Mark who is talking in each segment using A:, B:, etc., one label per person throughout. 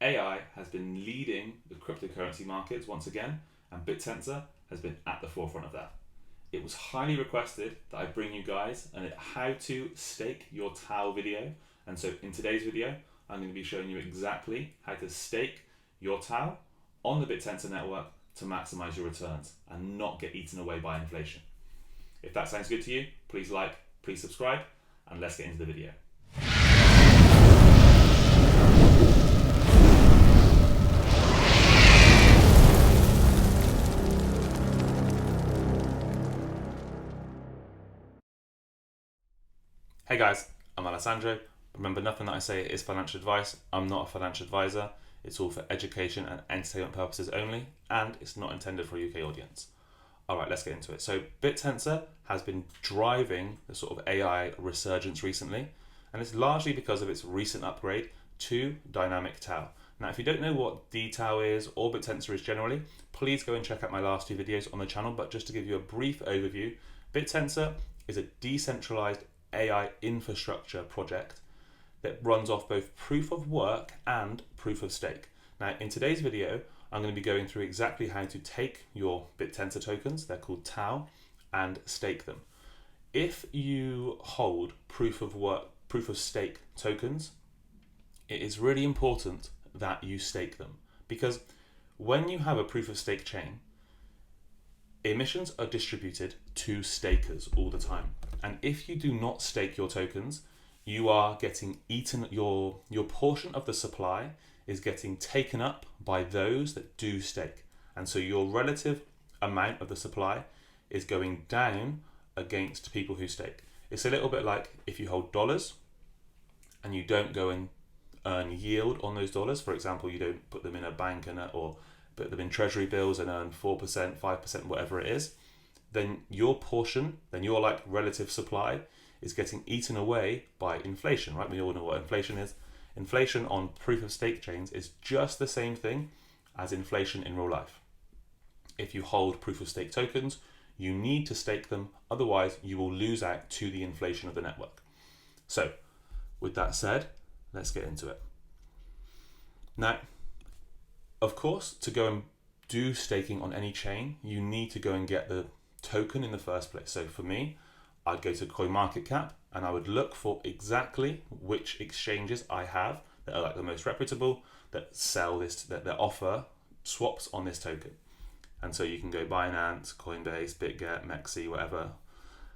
A: AI has been leading the cryptocurrency markets once again, and Bittensor has been at the forefront of that. It was highly requested that I bring you guys a how to stake your TAO video, and so in today's video I'm going to be showing you exactly how to stake your TAO on the Bittensor network to maximize your returns and not get eaten away by inflation. If that sounds good to you, please like, please subscribe, and let's get into the video. Hey guys, I'm Alessandro. Remember, nothing that I say is financial advice. I'm not a financial advisor. It's all for education and entertainment purposes only, and it's not intended for a UK audience. All right, let's get into it. So Bittensor has been driving the sort of AI resurgence recently, and it's largely because of its recent upgrade to dynamic TAO. Now, if you don't know what DTAO is or Bittensor is generally, please go and check out my last two videos on the channel. But just to give you a brief overview, Bittensor is a decentralized AI infrastructure project that runs off both proof of work and proof of stake. Now, in today's video, I'm going to be going through exactly how to take your Bittensor tokens, they're called TAO, and stake them. If you hold proof of work, proof of stake tokens, it is really important that you stake them, because when you have a proof of stake chain, emissions are distributed to stakers all the time. And if you do not stake your tokens, you are getting eaten, your portion of the supply is getting taken up by those that do stake. And so your relative amount of the supply is going down against people who stake. It's a little bit like if you hold dollars and you don't go and earn yield on those dollars. For example, you don't put them in a bank or put them in treasury bills and earn 4%, 5%, whatever it is, then your portion, then your like relative supply is getting eaten away by inflation, right? We all know what inflation is. Inflation on proof of stake chains is just the same thing as inflation in real life. If you hold proof of stake tokens, you need to stake them, otherwise you will lose out to the inflation of the network. So with that said, let's get into it. Now, of course, to go and do staking on any chain, you need to go and get the token in the first place. So for me, I'd go to CoinMarketCap and I would look for exactly which exchanges I have that are like the most reputable, that sell this, that offer swaps on this token. And so you can go Binance, Coinbase, BitGet, 𝗓𝗍𝗄, whatever.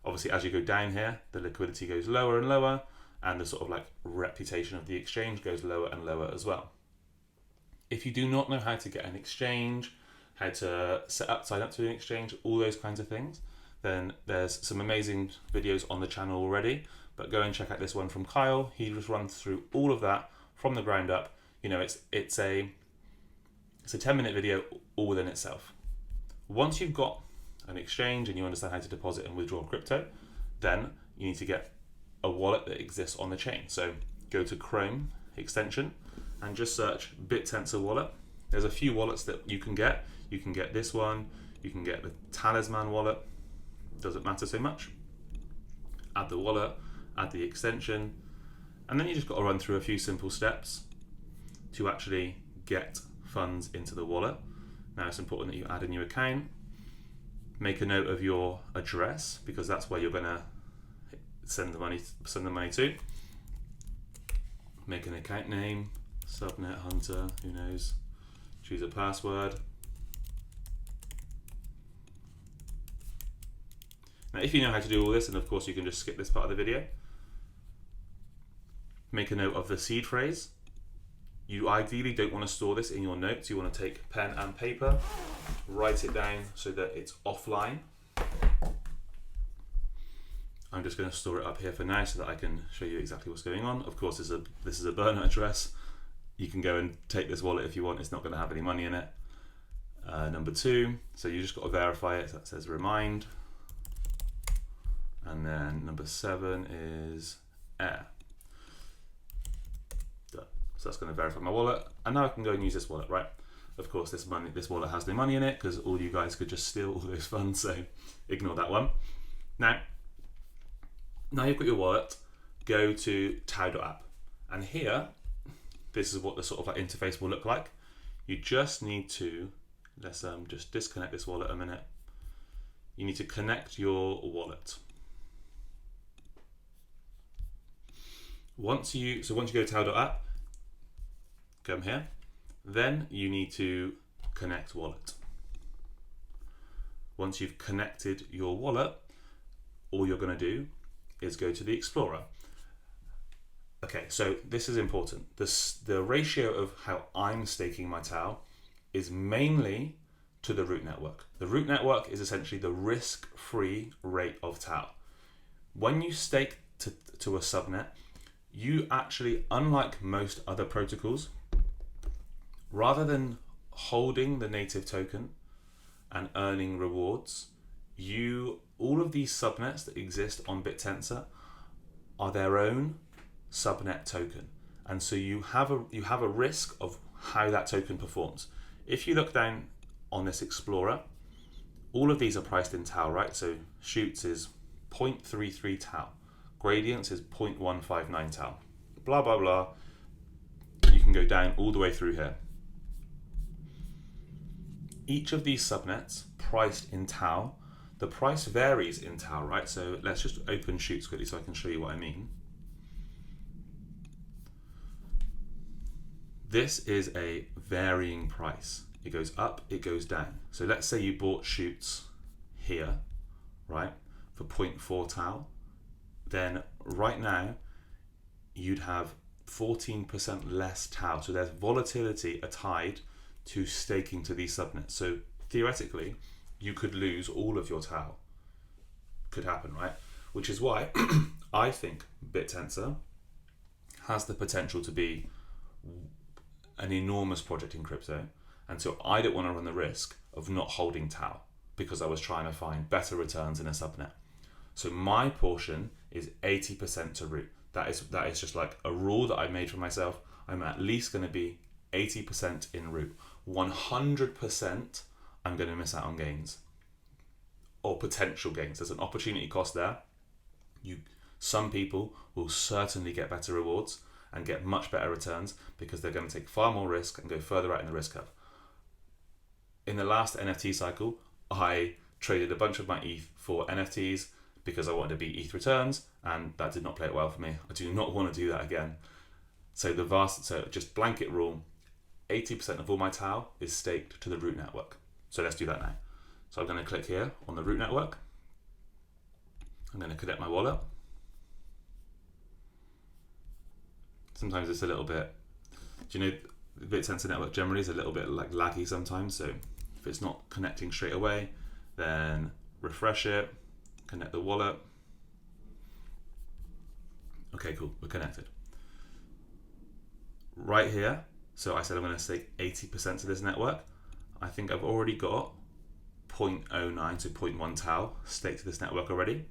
A: Obviously, as you go down here, the liquidity goes lower and lower, and the sort of like reputation of the exchange goes lower and lower as well. If you do not know how to get an exchange, how to sign up to an exchange, all those kinds of things, then there's some amazing videos on the channel already, but go and check out this one from Kyle. He just runs through all of that from the ground up. You know, it's a 10-minute video all within itself. Once you've got an exchange and you understand how to deposit and withdraw crypto, then you need to get a wallet that exists on the chain. So go to Chrome extension and just search Bittensor wallet. There's a few wallets that you can get. You can get this one, you can get the Talisman wallet, doesn't matter so much. Add the wallet, add the extension, and then you just got to run through a few simple steps to actually get funds into the wallet. Now it's important that you add a new account, make a note of your address, because that's where you're gonna send the money to. Make an account name, Subnet, Hunter, who knows, choose a password. Now, if you know how to do all this, and of course you can just skip this part of the video, make a note of the seed phrase. You ideally don't want to store this in your notes. You want to take pen and paper, write it down so that it's offline. I'm just going to store it up here for now so that I can show you exactly what's going on. Of course, this is a burner address. You can go and take this wallet if you want. It's not going to have any money in it. Number 2, so you just got to verify it. So that says remind. And then number 7 is air. Done. So that's going to verify my wallet. And now I can go and use this wallet, right? Of course, this wallet has no money in it because all you guys could just steal all those funds. So ignore that one. Now you've got your wallet. Go to TAO.APP. And here, this is what the sort of like interface will look like. You just need to, let's just disconnect this wallet a minute. You need to connect your wallet. Once you go to TAO.APP, come here, then you need to connect wallet. Once you've connected your wallet, all you're going to do is go to the Explorer. Okay, so this is important. The ratio of how I'm staking my TAO is mainly to the root network. The root network is essentially the risk-free rate of TAO. When you stake to a subnet, you actually, unlike most other protocols, rather than holding the native token and earning rewards, all of these subnets that exist on Bittensor are their own subnet token, and so you have a risk of how that token performs. If you look down on this Explorer, all of these are priced in TAO, right? So Chutes is 0.33 TAO, Gradients is 0.159 TAO, blah blah blah. You can go down all the way through here. Each of these subnets priced in TAO, the price varies in TAO, right? So let's just open Chutes quickly so I can show you what I mean. This is a varying price. It goes up, it goes down. So let's say you bought Chutes here, right, for 0.4 TAO. Then right now, you'd have 14% less TAO. So there's volatility tied to staking to these subnets. So theoretically, you could lose all of your TAO. Could happen, right? Which is why I think Bittensor has the potential to be an enormous project in crypto, and so I don't want to run the risk of not holding TAO because I was trying to find better returns in a subnet. So my portion is 80% to root. That is just like a rule that I made for myself. I'm at least going to be 80% in root. 100% I'm going to miss out on gains or potential gains. There's an opportunity cost there. Some people will certainly get better rewards and get much better returns because they're going to take far more risk and go further out in the risk curve. In the last NFT cycle, I traded a bunch of my ETH for NFTs because I wanted to beat ETH returns, and that did not play it well for me. I do not want to do that again. So just blanket rule, 80% of all my TAO is staked to the root network. So let's do that now. So I'm going to click here on the root network. I'm going to connect my wallet. Sometimes it's a little bit, do you know, the Bittensor network generally is a little bit like laggy sometimes. So if it's not connecting straight away, then refresh it, connect the wallet. Okay, cool, we're connected. Right here, so I said I'm going to stake 80% to this network. I think I've already got 0.09 to 0.1 TAO staked to this network already.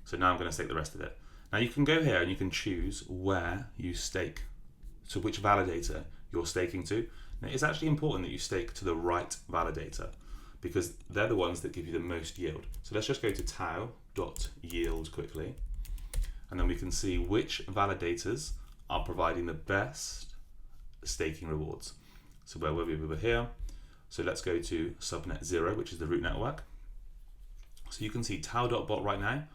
A: So now I'm going to stake the rest of it. Now you can go here and you can choose where you stake, so which validator you're staking to. Now it's actually important that you stake to the right validator because they're the ones that give you the most yield. So let's just go to TAO.yield quickly, and then we can see which validators are providing the best staking rewards. So where were we? We were here. So let's go to Subnet 0, which is the root network. So you can see TAO.BOT right now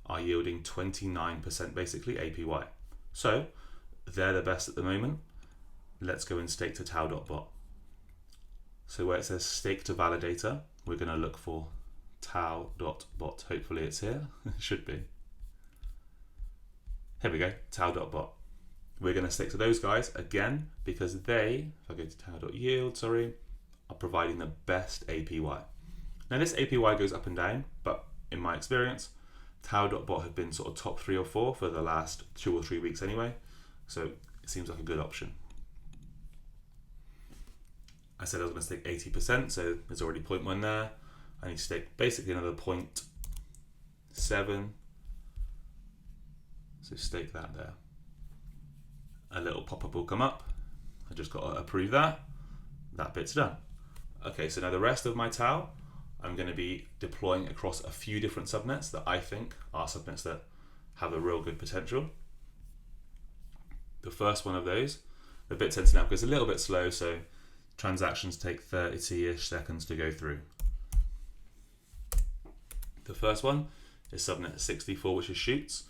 A: are yielding 29% basically APY. So they're the best at the moment. Let's go and stake to TAO.BOT. So where it says stake to validator, we're going to look for TAO.BOT. Hopefully it's here. It should be. Here we go, TAO.BOT. We're going to stick to those guys again because they, if I go to TAO.yield, are providing the best APY. Now this APY goes up and down, but in my experience, TAO.BOT have been sort of top 3 or 4 for the last 2 or 3 weeks anyway, so it seems like a good option. I said I was going to stake 80%, so there's already 0.1 there. I need to stake basically another 0.7, so stake that there. A little pop-up will come up. I just got to approve that. That bit's done. Okay, so now the rest of my TAO, I'm going to be deploying across a few different subnets that I think are subnets that have a real good potential. The first one of those The Bittensor network is a little bit slow, so transactions take 30-ish seconds to go through. The first one is Subnet 64, which is Chutes.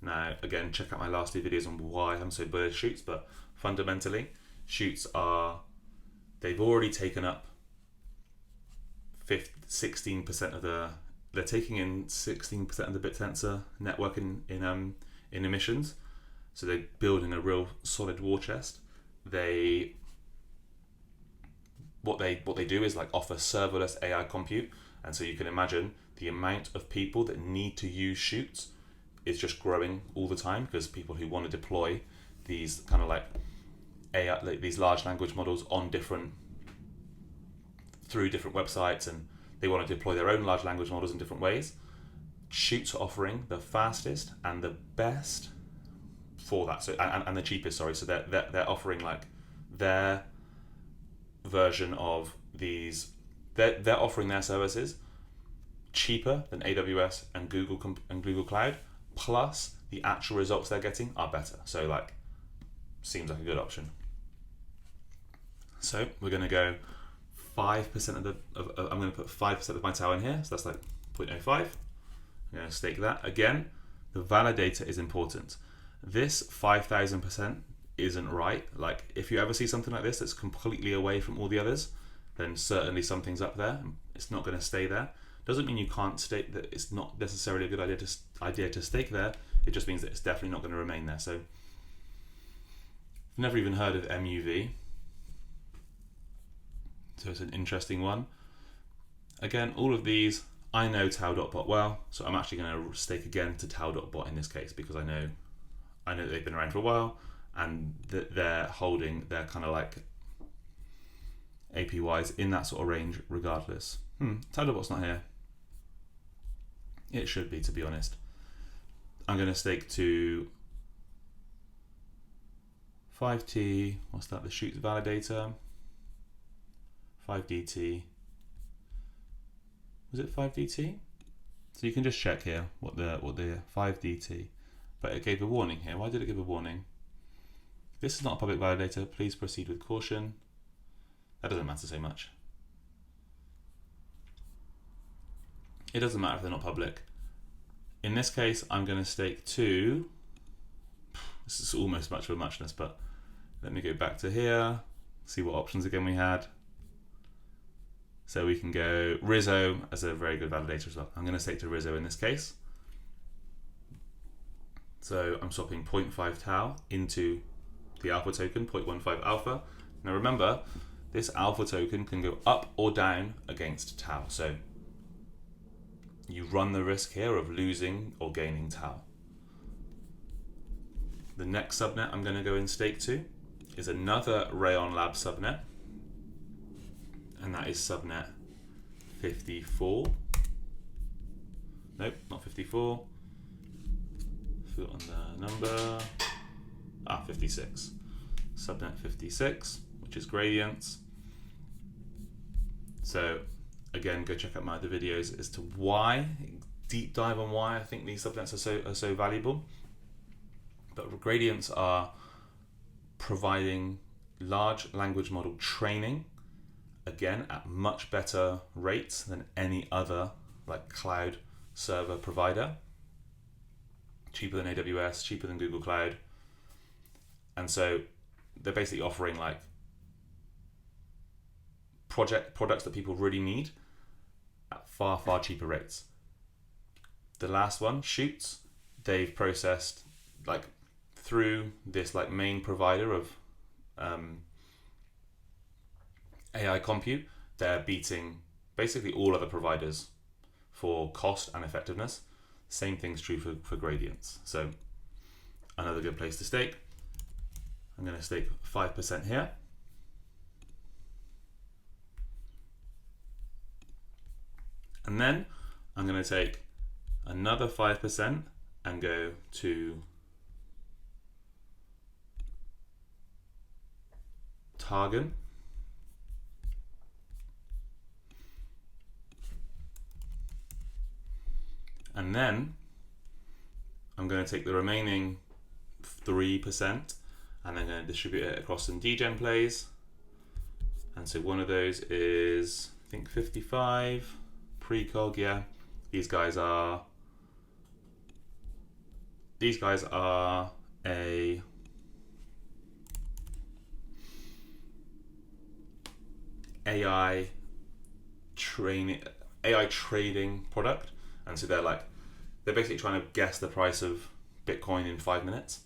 A: Now, again, check out my last two videos on why I'm so bullish Chutes, but fundamentally, Chutes they've already taken up 16% of they're taking in 16% of the Bittensor network in emissions. So they're building a real solid war chest. What they do is like offer serverless AI compute, and so you can imagine the amount of people that need to use Chutes is just growing all the time, because people who want to deploy these kind of like AI, like these large language models through different websites, and they want to deploy their own large language models in different ways. Chutes are offering the fastest and the best for that, so and the cheapest. Sorry, so they're offering like their version of these. They're offering their services cheaper than AWS and Google Cloud, plus the actual results they're getting are better. So like, seems like a good option. So we're going to go 5% I'm going to put 5% of my TAO in here, so that's like 0.05. I'm going to stake that. Again, the validator is important. This 5,000% isn't right. Like, if you ever see something like this that's completely away from all the others, then certainly something's up there. It's not going to stay there. Doesn't mean you can't stake that. It's not necessarily a good idea to stake there. It just means that it's definitely not going to remain there. So, I've never even heard of MUV. So it's an interesting one. Again, all of these, I know TAO.BOT well, so I'm actually going to stake again to TAO.BOT in this case, because I know that they've been around for a while, and that they're holding their kind of like APYs in that sort of range regardless. TAO.BOT's not here. It should be, to be honest. I'm going to stake to 5T, what's that, the Chutes validator, 5DT. Was it 5DT? So you can just check here what the 5DT, but it gave a warning here. Why did it give a warning? This is not a public validator. Please proceed with caution. That doesn't matter so much. It doesn't matter if they're not public. In this case, I'm going to stake to, this is almost much of a muchness, but let me go back to here, see what options again we had. So we can go 𝗲𝗲 as a very good validator as well. I'm going to stake to 𝗲𝗲 in this case. So I'm swapping 0.5 TAO into the alpha token, 0.15 alpha. Now remember, this alpha token can go up or down against TAO. So you run the risk here of losing or gaining TAO. The next subnet I'm going to go and stake to is another Rayonlab subnet, and that is subnet 54. Nope, not 54. Put on the number. 56. Subnet 56, which is gradients. So again, go check out my other videos as to why, deep dive on why I think these subnets are so valuable. But gradients are providing large language model training, again at much better rates than any other like cloud server provider. Cheaper than AWS, cheaper than Google Cloud. And so they're basically offering like products that people really need at far, far cheaper rates. The last one, Chutes, they've processed like through this like main provider of AI compute, they're beating basically all other providers for cost and effectiveness. Same thing's true for gradients. So another good place to stake. I'm going to stake 5% here. And then I'm going to take another 5% and go to Targon. And then I'm going to take the remaining 3% and I'm going to distribute it across some degen plays. And so one of those is, I think, 55, Precog, yeah. These guys are a AI trading product, and so they're basically trying to guess the price of Bitcoin in 5 minutes,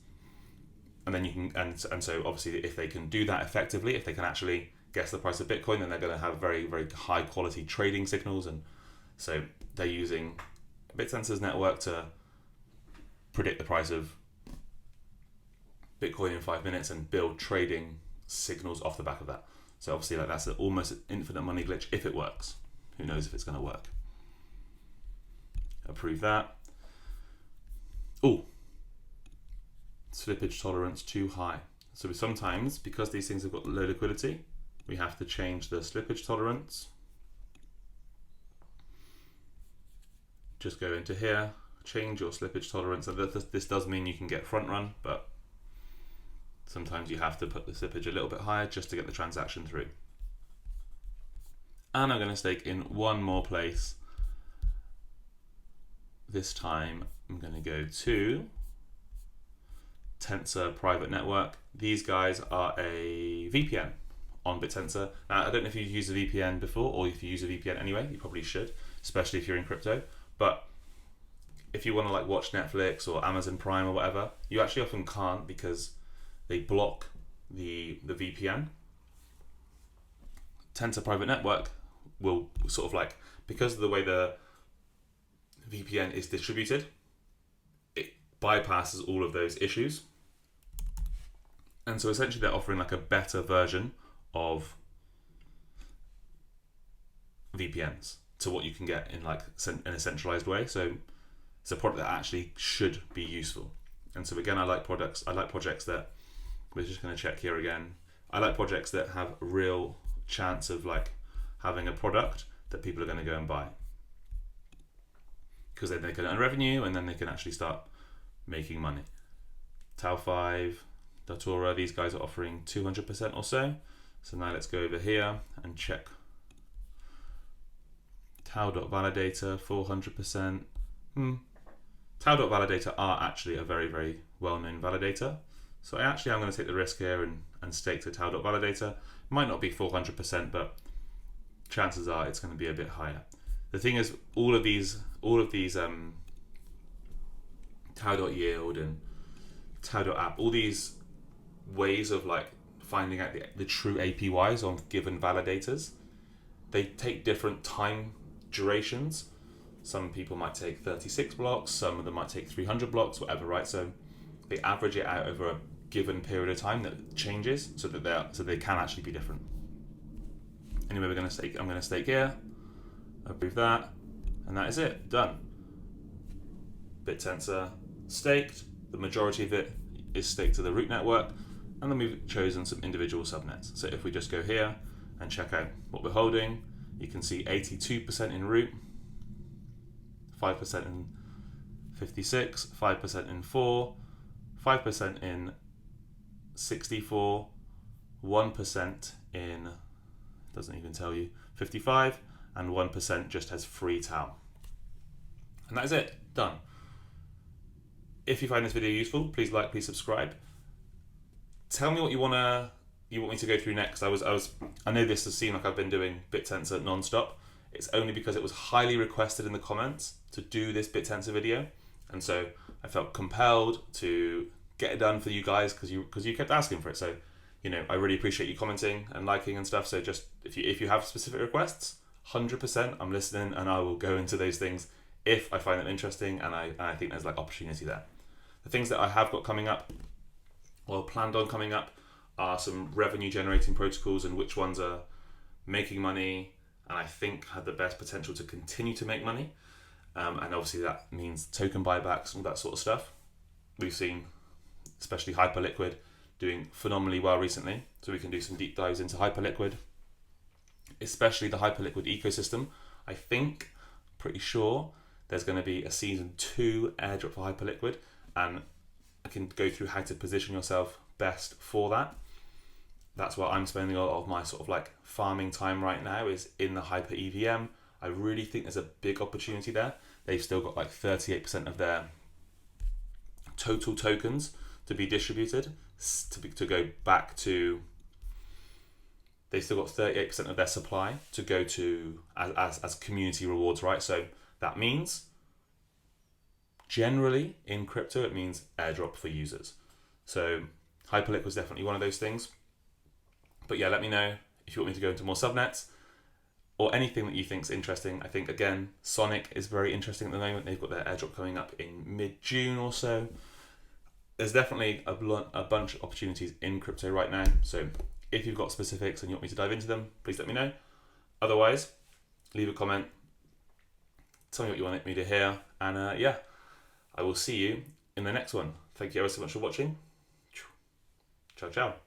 A: and then you can and so obviously if they can do that effectively, if they can actually guess the price of Bitcoin, then they're going to have very, very high quality trading signals, and so they're using Bittensor's network to predict the price of Bitcoin in 5 minutes and build trading signals off the back of that. So obviously that's almost an infinite money glitch if it works. Who knows if it's going to work. Approve that. Oh, slippage tolerance too high. So sometimes, because these things have got low liquidity, we have to change the slippage tolerance. Just go into here, change your slippage tolerance. And this does mean you can get front run, but sometimes you have to put the slippage a little bit higher just to get the transaction through. And I'm going to stake in one more place. This time I'm going to go to Tensor private network. These guys are a VPN on Bittensor. Now, I don't know if you've used a VPN before, or if you use a VPN anyway, you probably should, especially if you're in crypto. But if you want to watch Netflix or Amazon Prime or whatever, you actually often can't because they block the VPN. Tensor private network will sort of because of the way the VPN is distributed, it bypasses all of those issues. And so essentially they're offering a better version of VPNs to what you can get in in a centralized way. So it's a product that actually should be useful. And so again, I like projects that, we're just going to check here again. I like projects that have a real chance of having a product that people are going to go and buy, because then they can earn revenue and then they can actually start making money. TAO.APP, these guys are offering 200% or so. So now let's go over here and check 𝗕𝗏𝗿 400%. 𝗕𝗏𝗿 are actually a very, very well-known validator. So I'm going to take the risk here and stake to 𝗕𝗏𝗿. Might not be 400%, but chances are it's going to be a bit higher. The thing is, all of these TAO.yield and TAO.APP, all these ways of finding out the true APYs on given validators, they take different time durations. Some people might take 36 blocks, some of them might take 300 blocks, whatever, right? So they average it out over a given period of time that changes, so they can actually be different. Anyway, I'm going to stake here, approve that, and that is it, done. Bittensor staked, the majority of it is staked to the root network, and then we've chosen some individual subnets. So if we just go here and check out what we're holding, you can see 82% in root, 5% in 56, 5% in 4, 5% in 64, 1% in, doesn't even tell you, 55, and 1% just has free TAO. And that is it, done. If you find this video useful, please like, please subscribe. Tell me what you want me to go through next. I know this has seemed like I've been doing Bittensor non-stop. It's only because it was highly requested in the comments to do this Bittensor video, and so I felt compelled to get it done for you guys because you kept asking for it. So I really appreciate you commenting and liking and stuff. So just if you have specific requests, 100% I'm listening, and I will go into those things if I find them interesting and I think there's opportunity there. The things that I have got coming up, or planned on coming up, are some revenue generating protocols and which ones are making money and I think have the best potential to continue to make money. And obviously that means token buybacks and all that sort of stuff. We've seen especially 𝗵𝗆𝘆𝗽 doing phenomenally well recently, so we can do some deep dives into 𝗵𝗆𝘆𝗽, especially the 𝗵𝗆𝘆𝗽 ecosystem. I think, pretty sure, there's going to be a season 2 airdrop for 𝗵𝗆𝘆𝗽, and I can go through how to position yourself best for that. That's where I'm spending a lot of my sort of like farming time right now, is in the Hyper EVM. I really think there's a big opportunity there. They've still got like 38% of their total tokens to be distributed, to go back to. They've still got 38% of their supply to go to as community rewards, right? So that means, generally in crypto, it means airdrop for users. So Hyperliquid was definitely one of those things. But yeah, let me know if you want me to go into more subnets or anything that you think is interesting. I think, again, Sonic is very interesting at the moment. They've got their airdrop coming up in mid-June or so. There's definitely a bunch of opportunities in crypto right now. So if you've got specifics and you want me to dive into them, please let me know. Otherwise, leave a comment. Tell me what you want me to hear. And yeah, I will see you in the next one. Thank you ever so much for watching. Ciao, ciao.